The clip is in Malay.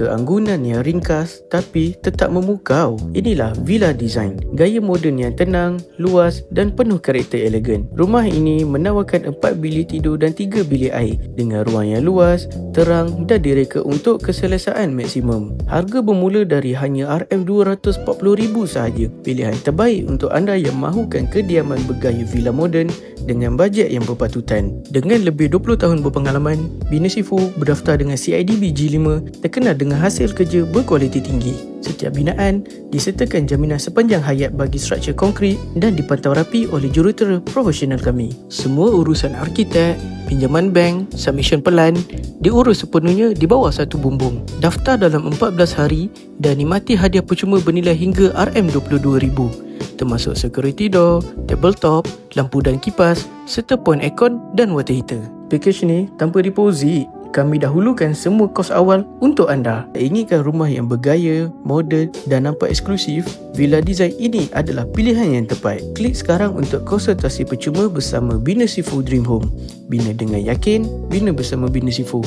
keanggunan yang ringkas tapi tetap memukau. Inilah Villa Design. Gaya moden yang tenang, luas dan penuh karakter elegan. Rumah ini menawarkan 4 bilik tidur dan 3 bilik air dengan ruang yang luas, terang dan direka untuk keselesaan maksimum. Harga bermula dari hanya RM240,000 sahaja. Pilihan terbaik untuk anda yang mahukan kediaman bergaya villa moden dengan bajet yang berpatutan. Dengan lebih 20 tahun berpengalaman, Bina Sifu berdaftar dengan CIDB G5, terkenal dengan hasil kerja berkualiti tinggi. Setiap binaan disertakan jaminan sepanjang hayat bagi struktur konkrit dan dipantau rapi oleh jurutera profesional kami. Semua urusan arkitek, pinjaman bank, submission pelan diurus sepenuhnya di bawah satu bumbung. Daftar dalam 14 hari dan nikmati hadiah percuma bernilai hingga RM22,000. Termasuk security door, tabletop, lampu dan kipas serta point aircon dan water heater. Package ni tanpa deposit. Kami dahulukan semua kos awal untuk anda. Inginkan rumah yang bergaya, moden dan nampak eksklusif? Villa Design ini adalah pilihan yang tepat. Klik sekarang untuk konsultasi percuma bersama Bina Sifu Dream Home. Bina dengan yakin, bina bersama Bina Sifu.